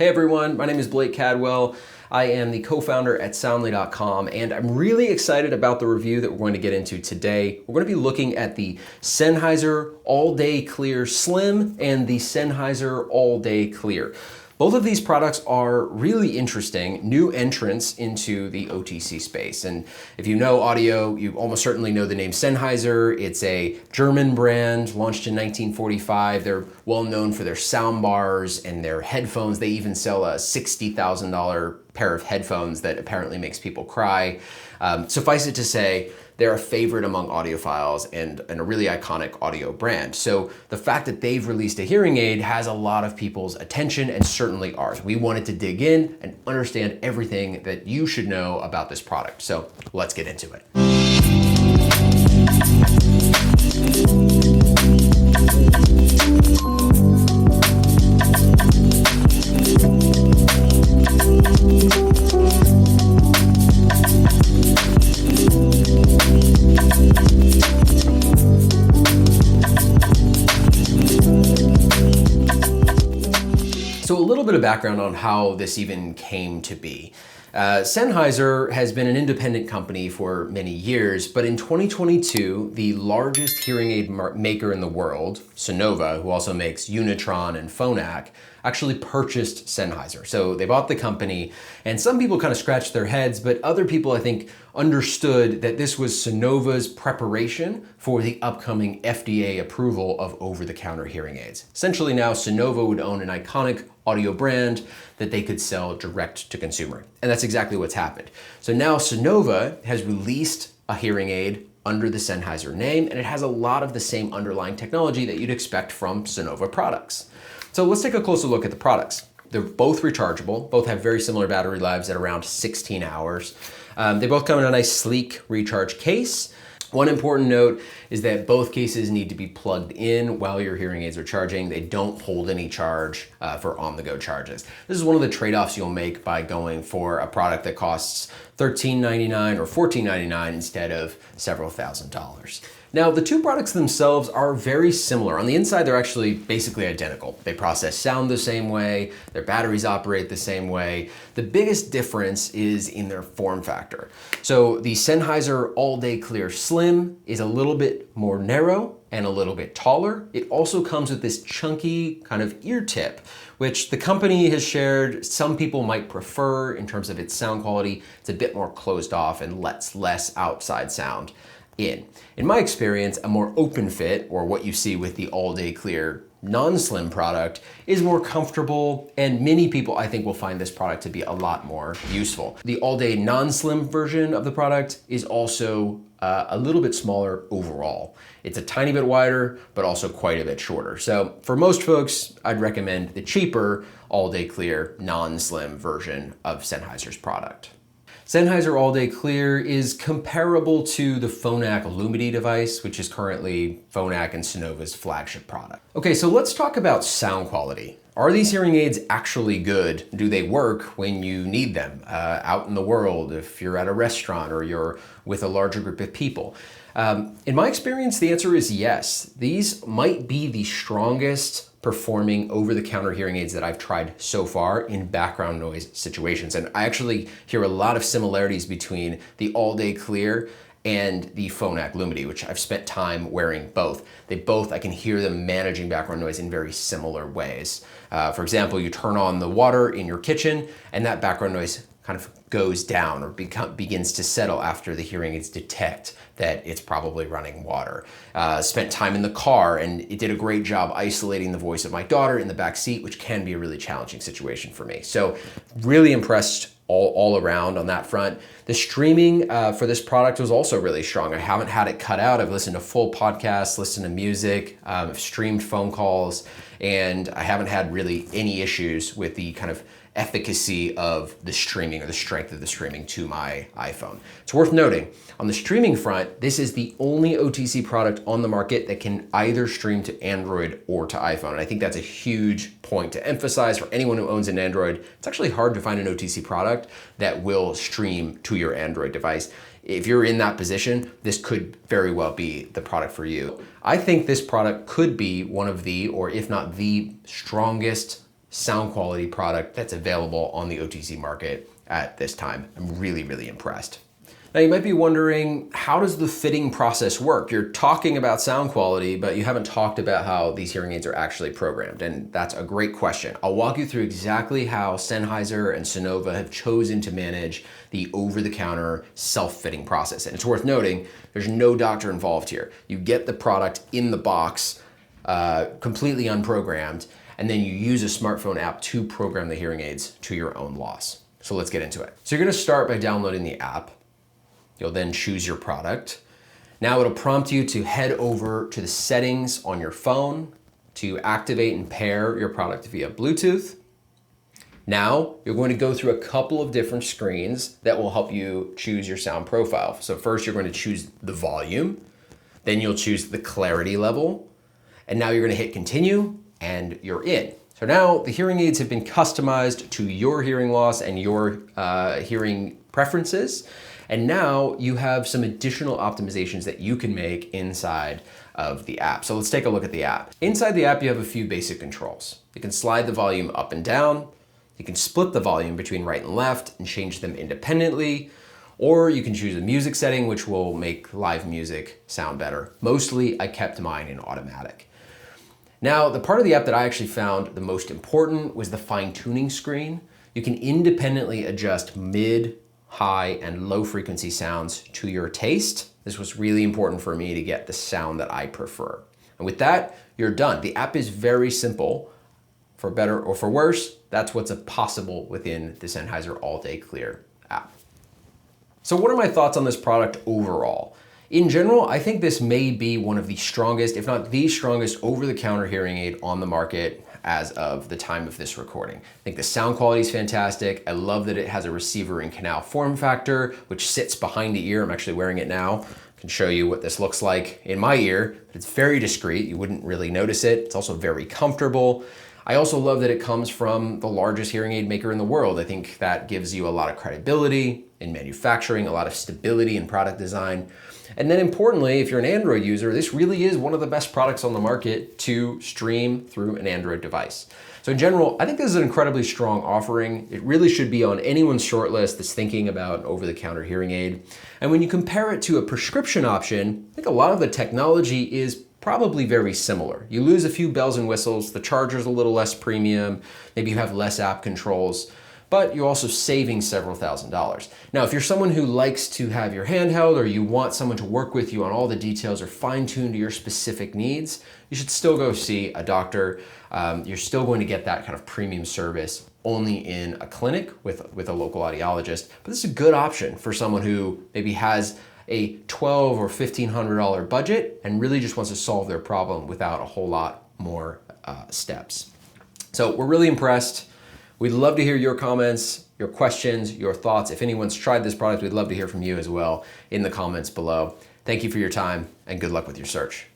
Hey everyone, my name is Blake Cadwell. I am the co-founder at Soundly.com, and I'm really excited about the review that we're going to get into today. We're going to be looking at the Sennheiser All Day Clear Slim and the Sennheiser All Day Clear. Both of these products are really interesting new entrants into the OTC space. And if you know audio, you almost certainly know the name Sennheiser. It's a German brand launched in 1945. They're well known for their sound bars and their headphones. They even sell a $60,000 pair of headphones that apparently makes people cry. Suffice it to say, they're a favorite among audiophiles and a really iconic audio brand. So the fact that they've released a hearing aid has a lot of people's attention and certainly ours. We wanted to dig in and understand everything that you should know about this product. So let's get into it. So a little bit of background on how this even came to be. Sennheiser has been an independent company for many years, but in 2022, the largest hearing aid maker in the world, Sonova, who also makes Unitron and Phonak, actually purchased Sennheiser. So they bought the company, and some people kind of scratched their heads, but other people, I think, understood that this was Sonova's preparation for the upcoming FDA approval of over-the-counter hearing aids. Essentially now, Sonova would own an iconic audio brand that they could sell direct to consumer. And that's exactly what's happened. So now Sonova has released a hearing aid under the Sennheiser name, and it has a lot of the same underlying technology that you'd expect from Sonova products. So let's take a closer look at the products. They're both rechargeable, both have very similar battery lives at around 16 hours. They both come in a nice sleek recharge case. One important note is that both cases need to be plugged in while your hearing aids are charging. They don't hold any charge for on-the-go charges. This is one of the trade-offs you'll make by going for a product that costs $13.99 or $14.99 instead of several $1,000s. Now, the two products themselves are very similar. On the inside, they're actually basically identical. They process sound the same way, their batteries operate the same way. The biggest difference is in their form factor. So the Sennheiser All Day Clear Slim is a little bit more narrow and a little bit taller. It also comes with this chunky kind of ear tip, which the company has shared some people might prefer in terms of its sound quality. It's a bit more closed off and lets less outside sound in. In my experience, a more open fit, or what you see with the All Day Clear non-slim product, is more comfortable, and many people I think will find this product to be a lot more useful. The All Day non-slim version of the product is also a little bit smaller overall. It's a tiny bit wider, but also quite a bit shorter. So for most folks, I'd recommend the cheaper All Day Clear non-slim version of Sennheiser's product. Sennheiser All Day Clear is comparable to the Phonak Lumity device, which is currently Phonak and Sonova's flagship product. Okay, so let's talk about sound quality. Are these hearing aids actually good? Do they work when you need them out in the world, if you're at a restaurant or you're with a larger group of people? In my experience, the answer is yes. These might be the strongest performing over-the-counter hearing aids that I've tried so far in background noise situations. And I actually hear a lot of similarities between the All Day Clear and the Phonak Lumity, which I've spent time wearing both. I can hear them managing background noise in very similar ways. For example, you turn on the water in your kitchen and that background noise kind of goes down or begins to settle after the hearing aids detect that it's probably running water. Spent time in the car, and it did a great job isolating the voice of my daughter in the back seat, which can be a really challenging situation for me. So really impressed all around on that front. The streaming for this product was also really strong. I haven't had it cut out. I've listened to full podcasts, listened to music, I've streamed phone calls, and I haven't had really any issues with the kind of efficacy of the streaming or the strength of the streaming to my iPhone. It's worth noting, on the streaming front, this is the only OTC product on the market that can either stream to Android or to iPhone. And I think that's a huge point to emphasize for anyone who owns an Android. It's actually hard to find an OTC product that will stream to your Android device. If you're in that position, this could very well be the product for you. I think this product could be one of the, or if not the strongest sound quality product that's available on the OTC market at this time. I'm really, really impressed. Now you might be wondering, how does the fitting process work? You're talking about sound quality, but you haven't talked about how these hearing aids are actually programmed, and that's a great question. I'll walk you through exactly how Sennheiser and Sonova have chosen to manage the over-the-counter self-fitting process. And it's worth noting, there's no doctor involved here. You get the product in the box, completely unprogrammed, and then you use a smartphone app to program the hearing aids to your own loss. So let's get into it. So you're gonna start by downloading the app. You'll then choose your product. Now it'll prompt you to head over to the settings on your phone to activate and pair your product via Bluetooth. Now you're going to go through a couple of different screens that will help you choose your sound profile. So first you're going to choose the volume, then you'll choose the clarity level, and now you're going to hit continue and you're in. So now the hearing aids have been customized to your hearing loss and your hearing preferences. And now you have some additional optimizations that you can make inside of the app. So let's take a look at the app. Inside the app, you have a few basic controls. You can slide the volume up and down. You can split the volume between right and left and change them independently. Or you can choose a music setting, which will make live music sound better. Mostly, I kept mine in automatic. Now, the part of the app that I actually found the most important was the fine-tuning screen. You can independently adjust mid, high, and low frequency sounds to your taste. This was really important for me to get the sound that I prefer. And with that, you're done. The app is very simple. For better or for worse, that's what's possible within the Sennheiser All Day Clear app. So what are my thoughts on this product overall? In general, I think this may be one of the strongest, if not the strongest, over-the-counter hearing aid on the market as of the time of this recording. I think the sound quality is fantastic. I love that it has a receiver in canal form factor, which sits behind the ear. I'm actually wearing it now. I can show you what this looks like in my ear, but it's very discreet. You wouldn't really notice it. It's also very comfortable. I also love that it comes from the largest hearing aid maker in the world. I think that gives you a lot of credibility in manufacturing, a lot of stability in product design. And then importantly, if you're an Android user, this really is one of the best products on the market to stream through an Android device. So in general, I think this is an incredibly strong offering. It really should be on anyone's shortlist that's thinking about an over-the-counter hearing aid. And when you compare it to a prescription option, I think a lot of the technology is probably very similar. You lose a few bells and whistles, the charger's a little less premium, maybe you have less app controls, but you're also saving several $1,000s. Now, if you're someone who likes to have your handheld or you want someone to work with you on all the details or fine-tune to your specific needs, you should still go see a doctor. You're still going to get that kind of premium service only in a clinic with a local audiologist. But this is a good option for someone who maybe has a $1,200 or $1,500 budget and really just wants to solve their problem without a whole lot more steps. So we're really impressed. We'd love to hear your comments, your questions, your thoughts. If anyone's tried this product, we'd love to hear from you as well in the comments below. Thank you for your time and good luck with your search.